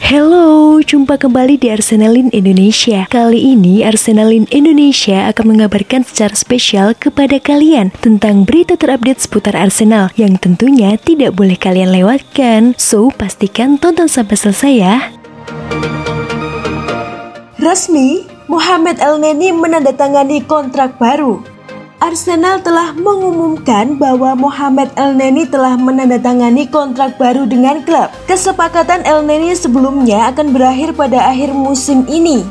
Halo, jumpa kembali di Arsenalin Indonesia. Kali ini Arsenalin Indonesia akan mengabarkan secara spesial kepada kalian tentang berita terupdate seputar Arsenal yang tentunya tidak boleh kalian lewatkan. So, pastikan tonton sampai selesai ya. Resmi, Mohamed Elneny menandatangani kontrak baru. Arsenal telah mengumumkan bahwa Mohamed Elneny telah menandatangani kontrak baru dengan klub. Kesepakatan Elneny sebelumnya akan berakhir pada akhir musim ini.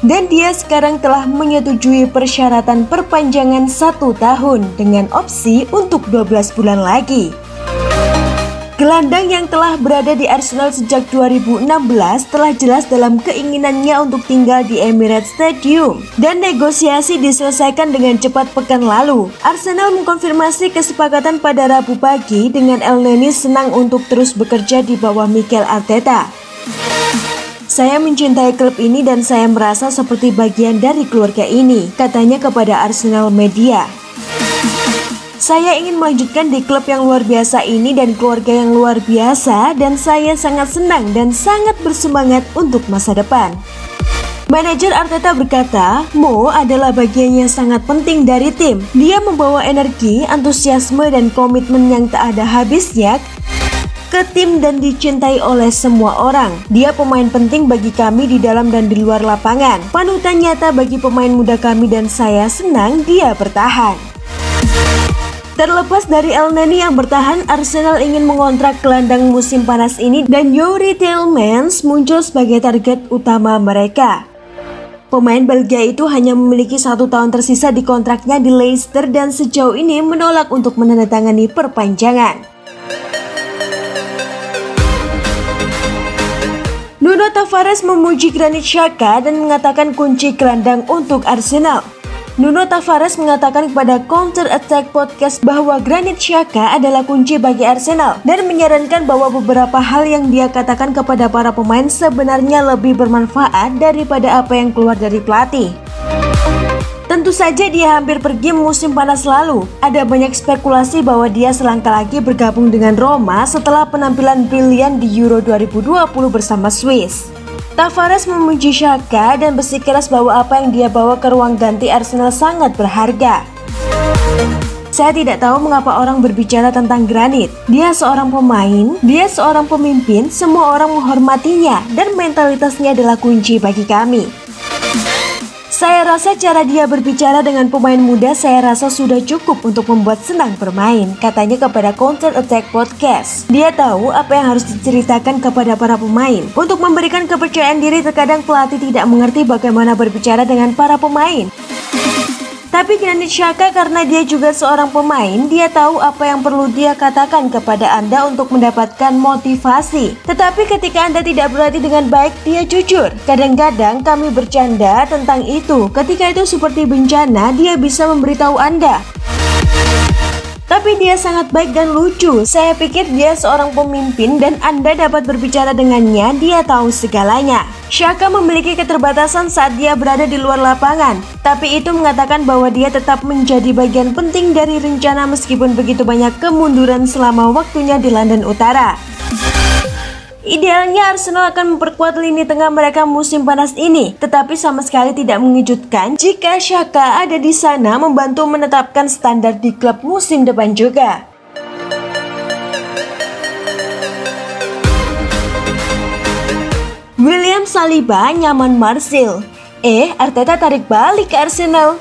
Dan dia sekarang telah menyetujui persyaratan perpanjangan 1 tahun dengan opsi untuk 12 bulan lagi. Gelandang yang telah berada di Arsenal sejak 2016 telah jelas dalam keinginannya untuk tinggal di Emirates Stadium dan negosiasi diselesaikan dengan cepat pekan lalu. Arsenal mengkonfirmasi kesepakatan pada Rabu pagi dengan Elneny senang untuk terus bekerja di bawah Mikel Arteta. Saya mencintai klub ini dan saya merasa seperti bagian dari keluarga ini, katanya kepada Arsenal Media. Saya ingin melanjutkan di klub yang luar biasa ini dan keluarga yang luar biasa, dan saya sangat senang dan sangat bersemangat untuk masa depan. Manajer Arteta berkata, Mo adalah bagian yang sangat penting dari tim. Dia membawa energi, antusiasme, dan komitmen yang tak ada habisnya ke tim dan dicintai oleh semua orang. Dia pemain penting bagi kami di dalam dan di luar lapangan. Panutan nyata bagi pemain muda kami dan saya senang dia bertahan. Terlepas dari Elneny yang bertahan, Arsenal ingin mengontrak gelandang musim panas ini dan Youri Tielemans muncul sebagai target utama mereka. Pemain Belgia itu hanya memiliki 1 tahun tersisa di kontraknya di Leicester dan sejauh ini menolak untuk menandatangani perpanjangan. Nuno Tavares memuji Granit Xhaka dan mengatakan kunci gelandang untuk Arsenal. Nuno Tavares mengatakan kepada Counter Attack Podcast bahwa Granit Xhaka adalah kunci bagi Arsenal dan menyarankan bahwa beberapa hal yang dia katakan kepada para pemain sebenarnya lebih bermanfaat daripada apa yang keluar dari pelatih. Tentu saja dia hampir pergi musim panas lalu. Ada banyak spekulasi bahwa dia selangkah lagi bergabung dengan Roma setelah penampilan brilian di Euro 2020 bersama Swiss. Tavares memuji Xhaka dan bersikeras bahwa apa yang dia bawa ke ruang ganti Arsenal sangat berharga. Saya tidak tahu mengapa orang berbicara tentang Granit. Dia seorang pemain, dia seorang pemimpin, semua orang menghormatinya dan mentalitasnya adalah kunci bagi kami. Saya rasa cara dia berbicara dengan pemain muda saya rasa sudah cukup untuk membuat senang bermain, katanya kepada Counter Attack Podcast. Dia tahu apa yang harus diceritakan kepada para pemain. Untuk memberikan kepercayaan diri, terkadang pelatih tidak mengerti bagaimana berbicara dengan para pemain. Tapi Granit Xhaka karena dia juga seorang pemain, dia tahu apa yang perlu dia katakan kepada Anda untuk mendapatkan motivasi. Tetapi ketika Anda tidak berlatih dengan baik, dia jujur. Kadang-kadang kami bercanda tentang itu. Ketika itu seperti bencana, dia bisa memberitahu Anda. Tapi dia sangat baik dan lucu. Saya pikir dia seorang pemimpin dan Anda dapat berbicara dengannya, dia tahu segalanya. Xhaka memiliki keterbatasan saat dia berada di luar lapangan, tapi itu mengatakan bahwa dia tetap menjadi bagian penting dari rencana meskipun begitu banyak kemunduran selama waktunya di London Utara. Idealnya Arsenal akan memperkuat lini tengah mereka musim panas ini, tetapi sama sekali tidak mengejutkan jika Xhaka ada di sana membantu menetapkan standar di klub musim depan juga. William Saliba nyaman Marseille. Arteta tarik balik ke Arsenal.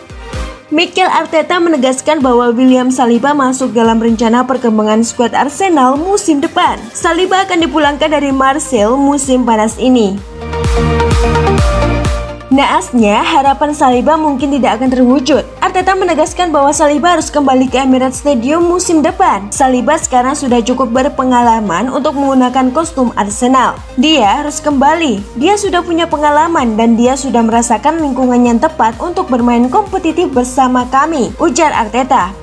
Mikel Arteta menegaskan bahwa William Saliba masuk dalam rencana perkembangan skuad Arsenal musim depan. Saliba akan dipulangkan dari Marseille musim panas ini. Naasnya, harapan Saliba mungkin tidak akan terwujud. Arteta menegaskan bahwa Saliba harus kembali ke Emirates Stadium musim depan. Saliba sekarang sudah cukup berpengalaman untuk menggunakan kostum Arsenal. Dia harus kembali. Dia sudah punya pengalaman dan dia sudah merasakan lingkungan yang tepat untuk bermain kompetitif bersama kami, ujar Arteta.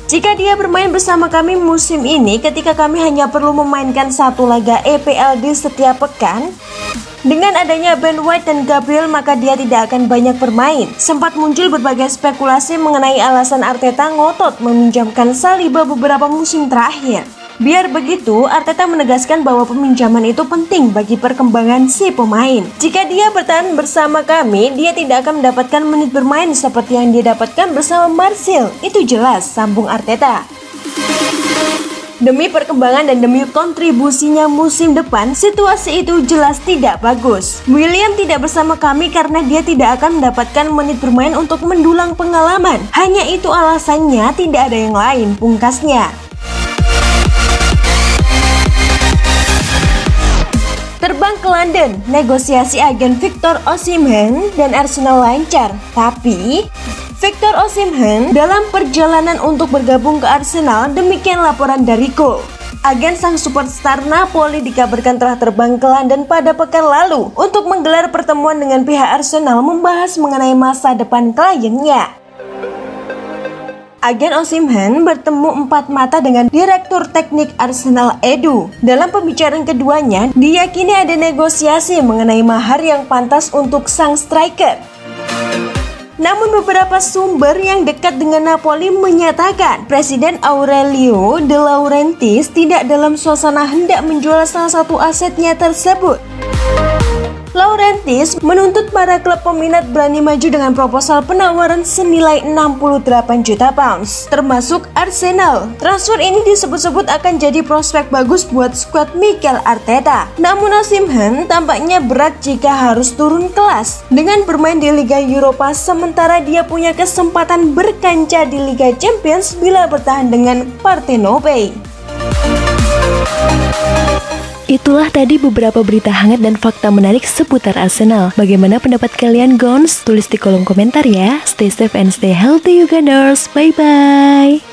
Jika dia bermain bersama kami musim ini ketika kami hanya perlu memainkan 1 laga EPL di setiap pekan, dengan adanya Ben White dan Gabriel maka dia tidak akan banyak bermain. Sempat muncul berbagai spekulasi mengenai alasan Arteta ngotot meminjamkan Saliba beberapa musim terakhir. Biar begitu, Arteta menegaskan bahwa peminjaman itu penting bagi perkembangan si pemain. Jika dia bertahan bersama kami, dia tidak akan mendapatkan menit bermain seperti yang dia dapatkan bersama Martial. Itu jelas, sambung Arteta. Demi perkembangan dan demi kontribusinya musim depan, situasi itu jelas tidak bagus. William tidak bersama kami karena dia tidak akan mendapatkan menit bermain untuk mendulang pengalaman. Hanya itu alasannya, tidak ada yang lain, pungkasnya. Terbang ke London, negosiasi agen Victor Osimhen dan Arsenal lancar. Tapi Victor Osimhen dalam perjalanan untuk bergabung ke Arsenal, demikian laporan dari Goal. Agen sang superstar Napoli dikabarkan telah terbang ke London pada pekan lalu untuk menggelar pertemuan dengan pihak Arsenal membahas mengenai masa depan kliennya. Agen Osimhen bertemu empat mata dengan Direktur Teknik Arsenal Edu. Dalam pembicaraan keduanya, diyakini ada negosiasi mengenai mahar yang pantas untuk sang striker. Namun beberapa sumber yang dekat dengan Napoli menyatakan Presiden Aurelio De Laurentiis tidak dalam suasana hendak menjual salah satu asetnya tersebut. Laurentiis menuntut para klub peminat berani maju dengan proposal penawaran senilai 68 juta pounds, termasuk Arsenal. Transfer ini disebut-sebut akan jadi prospek bagus buat skuad Mikel Arteta. Namun Osimhen tampaknya berat jika harus turun kelas dengan bermain di Liga Eropa, sementara dia punya kesempatan berkancah di Liga Champions bila bertahan dengan Partenope. Itulah tadi beberapa berita hangat dan fakta menarik seputar Arsenal. Bagaimana pendapat kalian, Gons? Tulis di kolom komentar ya. Stay safe and stay healthy, you Gunners. Bye-bye.